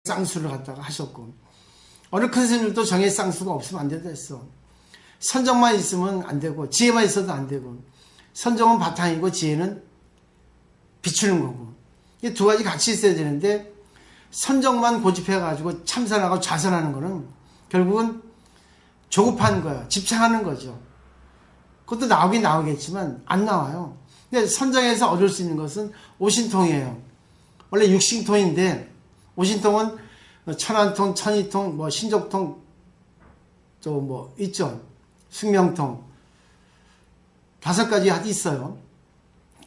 쌍수를 갖다가 하셨고, 어느 큰 스님들도 정의 쌍수가 없으면 안 된다 했어. 선정만 있으면 안 되고 지혜만 있어도 안 되고, 선정은 바탕이고 지혜는 비추는 거고, 이 두 가지 같이 있어야 되는데, 선정만 고집해가지고 참선하고 좌선하는 거는 결국은 조급한 거야. 집착하는 거죠. 그것도 나오긴 나오겠지만 안 나와요. 근데 선정에서 얻을 수 있는 것은 오신통이에요. 원래 육신통인데, 오신통은 천안통, 천이통, 뭐 신족통, 또 뭐 있죠. 숙명통, 5가지 있어요.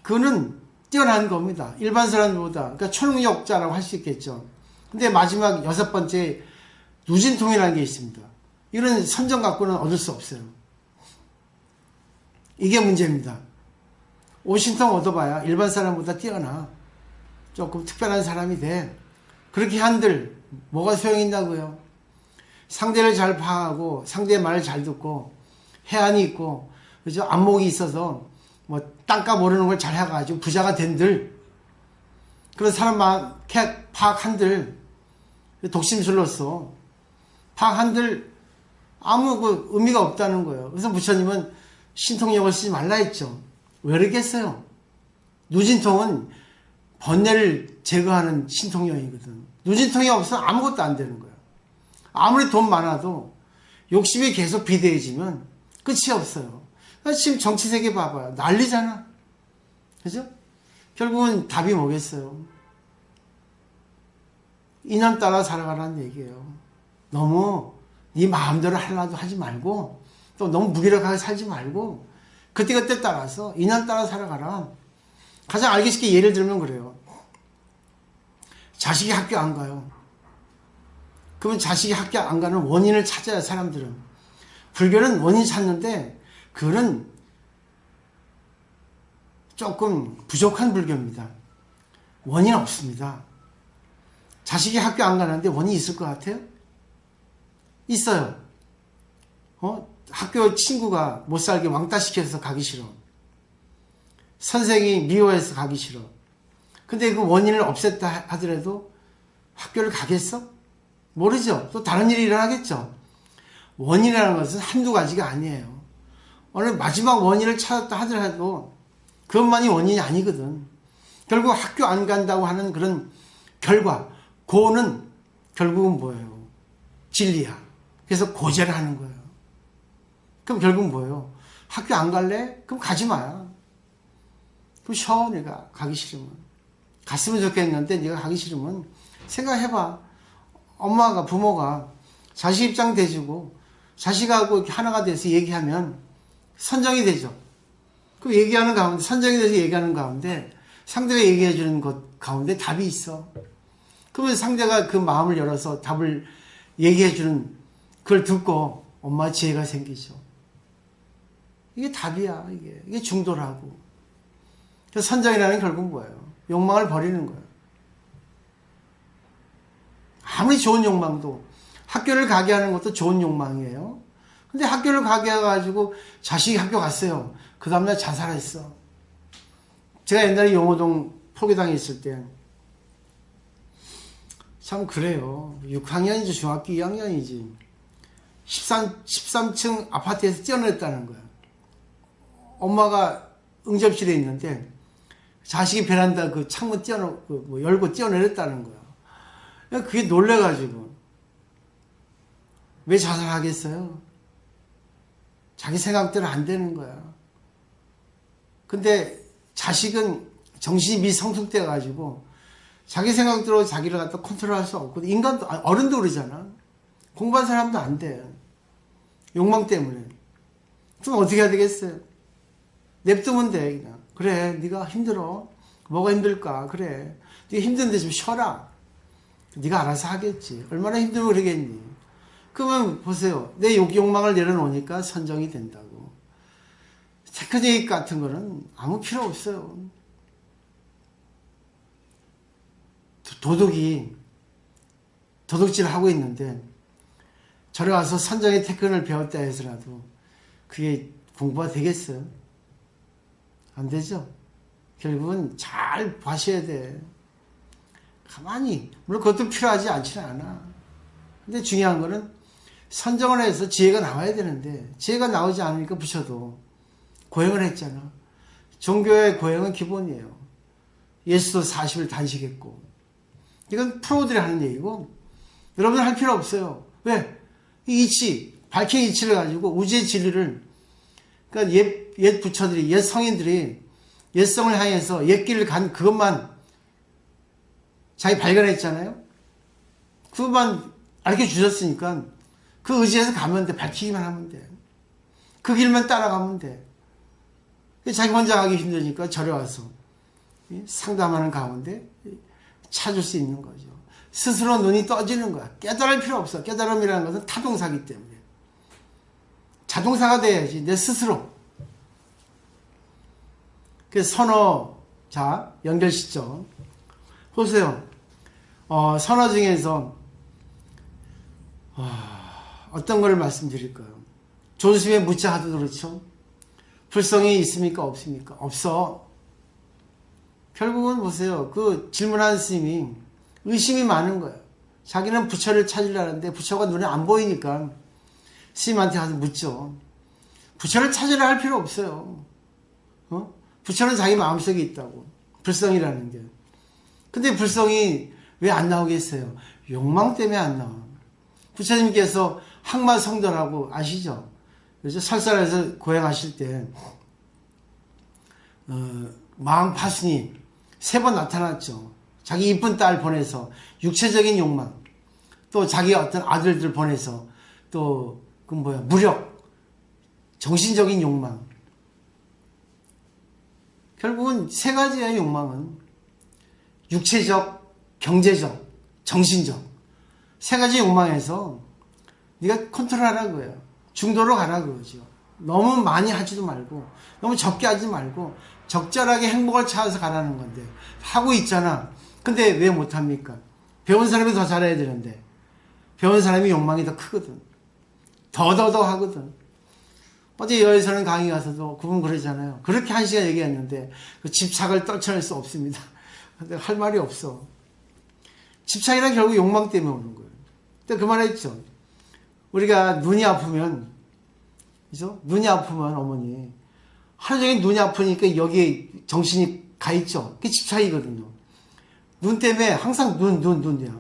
그거는 뛰어난 겁니다. 일반 사람들보다. 그러니까 초능력자라고 할 수 있겠죠. 근데 마지막 6번째 누진통이라는 게 있습니다. 이런 선정 갖고는 얻을 수 없어요. 이게 문제입니다. 오신통 얻어봐야 일반 사람보다 뛰어나. 조금 특별한 사람이 돼. 그렇게 한들 뭐가 소용이 있냐고요. 상대를 잘 파악하고 상대의 말을 잘 듣고 해안이 있고, 그죠? 안목이 있어서 뭐 땅값 모르는 걸 잘 해가지고 부자가 된들, 그런 사람만 파악한들, 독심술로서 파악한들 아무 그 의미가 없다는 거예요. 그래서 부처님은 신통력을 쓰지 말라 했죠. 왜 그러겠어요? 누진통은 번뇌를 제거하는 신통력이거든. 누진통이 없으면 아무것도 안 되는 거예요. 아무리 돈 많아도 욕심이 계속 비대해지면 끝이 없어요. 지금 정치세계 봐봐요. 난리잖아. 그죠? 결국은 답이 뭐겠어요? 이념 따라 살아가라는 얘기예요. 너무 네 마음대로 하려도 하지 말고, 또 너무 무기력하게 살지 말고, 그때그때 따라서 이념 따라 살아가라. 가장 알기 쉽게 예를 들면 그래요. 자식이 학교 안 가요. 그러면 자식이 학교 안 가는 원인을 찾아요, 사람들은. 불교는 원인 찾는데 그거는 조금 부족한 불교입니다. 원인 없습니다. 자식이 학교 안 가는데 원인이 있을 것 같아요? 있어요. 학교 친구가 못 살게 왕따 시켜서 가기 싫어. 선생이 미워해서 가기 싫어. 근데 그 원인을 없앴다 하더라도 학교를 가겠어? 모르죠. 또 다른 일이 일어나겠죠. 원인이라는 것은 한두 가지가 아니에요. 어느 마지막 원인을 찾았다 하더라도 그것만이 원인이 아니거든. 결국 학교 안 간다고 하는 그런 결과, 고는 결국은 뭐예요? 진리야. 그래서 고제를 하는 거예요. 그럼 결국은 뭐예요? 학교 안 갈래? 그럼 가지 마요. 그럼 쉬어. 내가 가기 싫으면. 갔으면 좋겠는데 네가 가기 싫으면 생각해봐. 엄마가, 부모가 자식 입장 대주고 자식하고 이렇게 하나가 돼서 얘기하면 선정이 되죠. 그 얘기하는 가운데, 선정이 돼서 얘기하는 가운데 상대가 얘기해 주는 것 가운데 답이 있어. 그러면 상대가 그 마음을 열어서 답을 얘기해 주는 그걸 듣고 엄마의 지혜가 생기죠. 이게 답이야. 이게 중도라고. 그래서 선정이라는 게 결국 뭐예요? 욕망을 버리는 거예요. 아무리 좋은 욕망도, 학교를 가게 하는 것도 좋은 욕망이에요. 근데 학교를 가게 해가지고 자식이 학교 갔어요. 그 다음날 자살했어. 제가 옛날에 용호동 포교당에 있을 때 참 그래요. 6학년이지 중학교 2학년이지. 13층 아파트에서 뛰어냈다는 거야. 엄마가 응접실에 있는데 자식이 베란다 그 창문 열고 뛰어내렸다는 거야. 그게 놀래가지고. 왜 자살하겠어요? 자기 생각대로 안 되는 거야. 근데 자식은 정신이 미성숙돼가지고 자기 생각대로 자기를 갖다 컨트롤할 수 없거든. 인간도, 어른도 그러잖아. 공부한 사람도 안 돼. 욕망 때문에. 그럼 어떻게 해야 되겠어요? 냅두면 돼, 그냥. 그래, 네가 힘들어. 뭐가 힘들까? 그래. 네가 힘든데 좀 쉬어라. 네가 알아서 하겠지. 얼마나 힘들면 그러겠니? 그러면 보세요. 내 욕망을 내려놓으니까 선정이 된다고. 테크닉 같은 거는 아무 필요 없어요. 도둑질 하고 있는데 저리 와서 선정의 테크닉을 배웠다 해서라도 그게 공부가 되겠어요? 안 되죠? 결국은 잘 봐셔야 돼. 가만히, 물론 그것도 필요하지 않지는 않아. 근데 중요한 거는 선정을 해서 지혜가 나와야 되는데 지혜가 나오지 않으니까 부처도 고행을 했잖아. 종교의 고행은 기본이에요. 예수도 40일 단식했고. 이건 프로들이 하는 얘기고 여러분은 할 필요 없어요. 왜? 이 이치, 밝힌 이치를 가지고 우주의 진리를, 그러니까 옛 부처들이, 옛 성인들이 옛성을 향해서 옛 길을 간 그것만 자기 발견했잖아요. 그것만 알게 주셨으니까 그 의지에서 가면 돼. 밝히기만 하면 돼. 그 길만 따라가면 돼. 자기 혼자 가기 힘드니까 절에 와서 상담하는 가운데 찾을 수 있는 거죠. 스스로 눈이 떠지는 거야. 깨달을 필요 없어. 깨달음이라는 것은 타동사기 때문에. 자동사가 돼야지. 내 스스로. 그래서 선어, 자, 연결 시점. 보세요. 선어 중에서, 어떤 걸 말씀드릴까요? 조심에 묻자 하도 그렇죠. 불성이 있습니까? 없습니까? 없어. 결국은 보세요. 그 질문하는 스님이 의심이 많은 거예요. 자기는 부처를 찾으려는데 부처가 눈에 안 보이니까 스님한테 가서 묻죠. 부처를 찾으려 할 필요 없어요. 부처는 자기 마음속에 있다고. 불성이라는 게. 근데 불성이 왜 안 나오겠어요? 욕망 때문에 안 나와. 부처님께서 항마 성도라고 아시죠? 그래서 설산에서 고행하실 때 마음 파순이 3번 나타났죠. 자기 이쁜 딸 보내서 육체적인 욕망, 또 자기 어떤 아들들 보내서 또 그 무력, 정신적인 욕망. 결국은 3가지의 욕망은 육체적, 경제적, 정신적 3가지 욕망에서 네가 컨트롤하라는 거예요. 중도로 가라 그거죠. 너무 많이 하지도 말고 너무 적게 하지 말고 적절하게 행복을 찾아서 가라는 건데 하고 있잖아. 근데 왜 못합니까? 배운 사람이 더 잘해야 되는데 배운 사람이 욕망이 더 크거든. 더 하거든. 어제 여의서는 강의 가서도 그분 그러잖아요. 그렇게 1시간 얘기했는데 그 집착을 떨쳐낼 수 없습니다. 근데 할 말이 없어. 집착이란 결국 욕망 때문에 오는 거예요. 근데 그 말했죠. 우리가 눈이 아프면, 그죠? 눈이 아프면 어머니 하루 종일 눈이 아프니까 여기에 정신이 가 있죠. 그게 집착이거든요. 눈 때문에 항상 눈이야.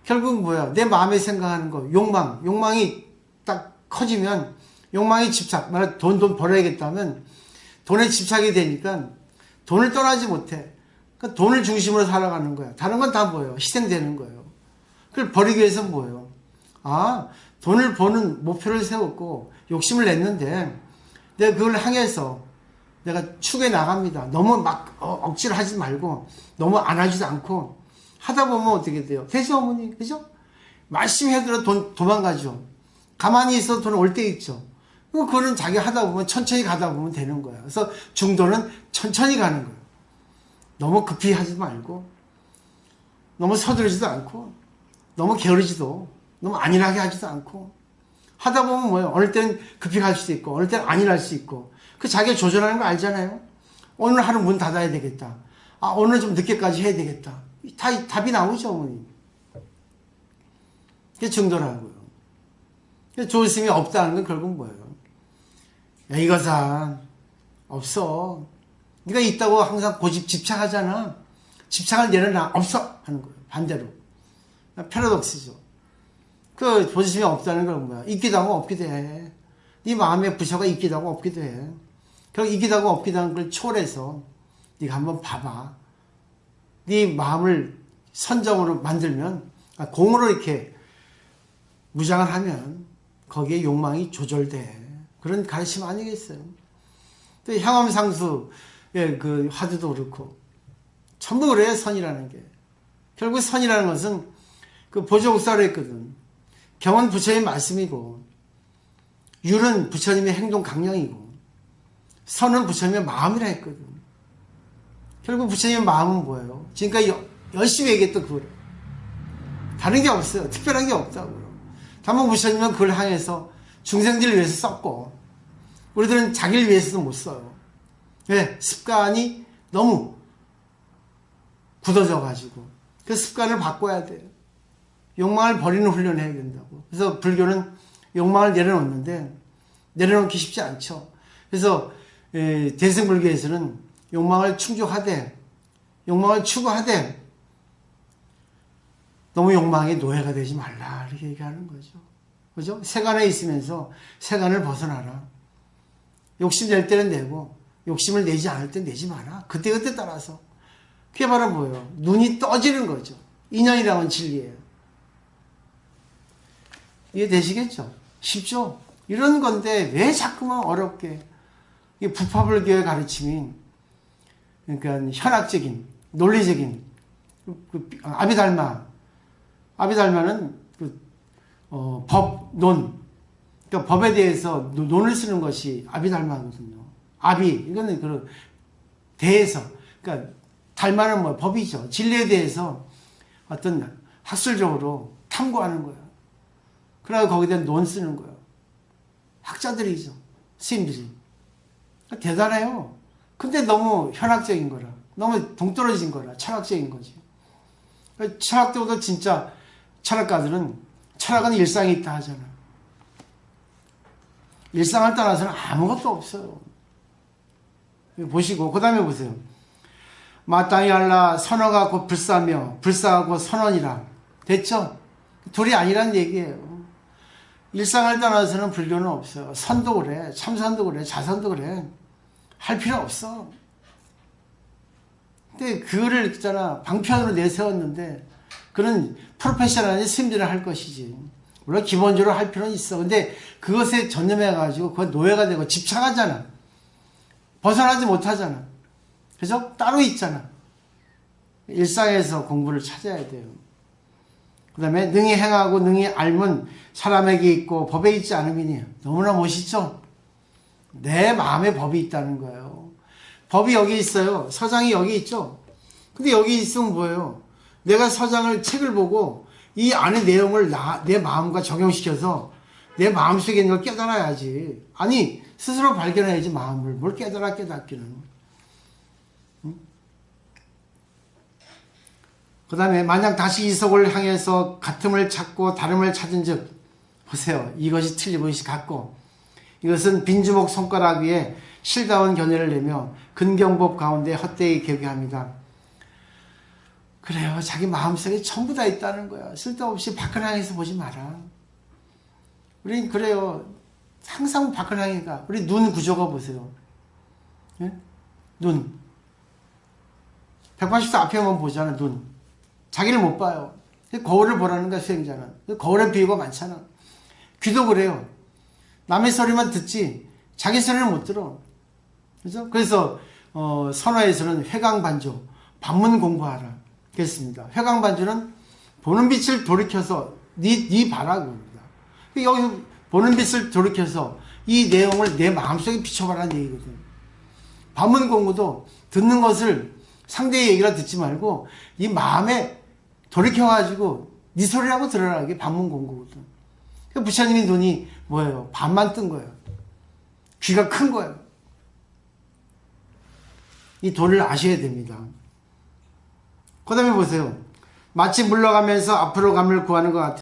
결국 뭐야? 내 마음에 생각하는 거, 욕망이 딱 커지면 욕망이 집착, 말해 돈 벌어야겠다면 돈에 집착이 되니까 돈을 떠나지 못해. 그러니까 돈을 중심으로 살아가는 거야. 다른 건 다 뭐예요? 희생되는 거예요. 그걸 버리기 위해서는 뭐예요? 돈을 버는 목표를 세웠고 욕심을 냈는데 내가 그걸 향해서 내가 축에 나갑니다. 너무 막 억지로 하지 말고 너무 안 하지도 않고 하다 보면 어떻게 돼요? 되죠, 어머니? 그죠? 말씀히 해도 도망가죠. 가만히 있어도 돈 올 때 있죠. 그거는 자기 하다 보면 천천히 가다 보면 되는 거야. 그래서 중도는 천천히 가는 거예요. 너무 급히 하지 말고 너무 서두르지도 않고 너무 게으르지도 너무 안일하게 하지도 않고 하다 보면 뭐예요? 어느 때는 급히 갈 수도 있고 어느 때는 안일할 수 있고 그 자기가 조절하는 거 알잖아요. 오늘 하루 문 닫아야 되겠다. 오늘 좀 늦게까지 해야 되겠다. 답이 나오죠, 어머니. 그게 중도라고요. 조심이 없다는 건 결국 뭐예요? 야, 이거사 없어. 네가 있다고 항상 고집 집착하잖아. 집착을 내려놔. 없어 하는 거예요. 반대로. 패러독스죠. 그 조심이 없다는 건 뭐야? 있기도 하고 없기도 해. 네 마음에 부처가 있기도 하고 없기도 해. 결국 있기도 하고 없기도 하는 걸 초월해서 네가 한번 봐봐. 네 마음을 선정으로 만들면, 공으로 이렇게 무장을 하면 거기에 욕망이 조절돼. 그런 가르침 아니겠어요? 또 향엄상수의 그 화두도 그렇고 전부 그래요. 선이라는 게. 결국 선이라는 것은 그 보조국사로 했거든. 경은 부처님의 말씀이고 율은 부처님의 행동 강령이고 선은 부처님의 마음이라 했거든. 결국 부처님의 마음은 뭐예요? 지금까지 열심히 얘기했던 그거예요. 다른 게 없어요. 특별한 게 없다고요. 다만 부처님은 그걸 향해서 중생들을 위해서 썼고 우리들은 자기를 위해서도 못 써요. 왜? 습관이 너무 굳어져 가지고 그 습관을 바꿔야 돼요. 욕망을 버리는 훈련을 해야 된다고. 그래서 불교는 욕망을 내려놓는데 내려놓기 쉽지 않죠. 그래서 대승불교에서는 욕망을 충족하되 욕망을 추구하되 너무 욕망의 노예가 되지 말라 이렇게 얘기하는 거죠. 그죠? 세간에 있으면서 세간을 벗어나라. 욕심 낼 때는 내고 욕심을 내지 않을 때 내지 마라. 그때그때 따라서. 그게 바로 뭐예요? 눈이 떠지는 거죠. 인연이라는 진리예요. 이해되시겠죠? 쉽죠? 이런 건데 왜 자꾸만 어렵게 이 부파불교의 가르침이 그러니까 현학적인 논리적인 아비달마는 법론 그러니까 법에 대해서 논을 쓰는 것이 아비달마거든요. 이거는 그 대해서 그러니까 달마는 뭐 법이죠. 진리에 대해서 어떤 학술적으로 탐구하는 거예요. 그러고 거기다 논 쓰는 거예요. 학자들이죠. 스님들이. 대단해요. 근데 너무 현학적인 거라. 너무 동떨어진 거라. 철학적인 거지. 철학도도 진짜 철학가들은 철학은 일상이 있다 하잖아. 일상을 떠나서는 아무것도 없어요. 보시고 그 다음에 보세요. 마땅히 알라 선어가 곧 불사며 불사가 곧 선언이라. 됐죠? 둘이 아니란 얘기예요. 일상을 떠나서는 불교는 없어요. 선도 그래, 참선도 그래, 자선도 그래. 할 필요 없어. 근데 그거를 있잖아 방편으로 내세웠는데 그런 프로페셔널한 스님들을 할 것이지. 물론 기본적으로 할 필요는 있어. 근데 그것에 전념해가지고 그건 노예가 되고 집착하잖아. 벗어나지 못하잖아. 그죠? 따로 있잖아. 일상에서 공부를 찾아야 돼요. 그 다음에 능히 행하고 능히 알면 사람에게 있고 법에 있지 않음이니. 너무나 멋있죠? 내 마음에 법이 있다는 거예요. 법이 여기 있어요. 서장이 여기 있죠? 근데 여기 있으면 뭐예요? 내가 서장을 책을 보고 이 안의 내용을 내 마음과 적용시켜서 내 마음속에 있는 걸 깨달아야지. 아니 스스로 발견해야지 마음을. 뭘 깨닫기는. 그 다음에 만약 다시 이속을 향해서 같음을 찾고 다름을 찾은 즉 보세요. 이것이 틀리고 이것이 같고 이것은 빈주먹 손가락 위에 실다운 견해를 내며 근경법 가운데 헛되이 개교합니다. 그래요. 자기 마음속에 전부 다 있다는 거야. 쓸데없이 밖을 향해서 보지 마라. 우린 그래요. 항상 밖을 향해가. 우리 눈 구조가 보세요. 예? 눈. 180도 앞에만 보잖아. 눈. 자기를 못 봐요. 거울을 보라는 거야. 수행자는. 거울에 비유가 많잖아. 귀도 그래요. 남의 소리만 듣지 자기 소리는 못 들어. 그죠? 그래서 선화에서는 회광반조, 반문 공부하라. 그랬습니다. 회광반조는 보는 빛을 돌이켜서 네 봐라 그럽니다. 여기 보는 빛을 돌이켜서 이 내용을 내 마음속에 비춰봐라는 얘기거든. 반문 공부도 듣는 것을 상대의 얘기라 듣지 말고 이 마음에 돌이켜가지고 네 소리라고 들어라. 이게 반문 공부거든. 부처님의 눈이 뭐예요? 반만 뜬 거예요. 귀가 큰 거예요. 이 도리를 아셔야 됩니다. 그 다음에 보세요. 마치 물러가면서 앞으로 감을 구하는 것 같아요.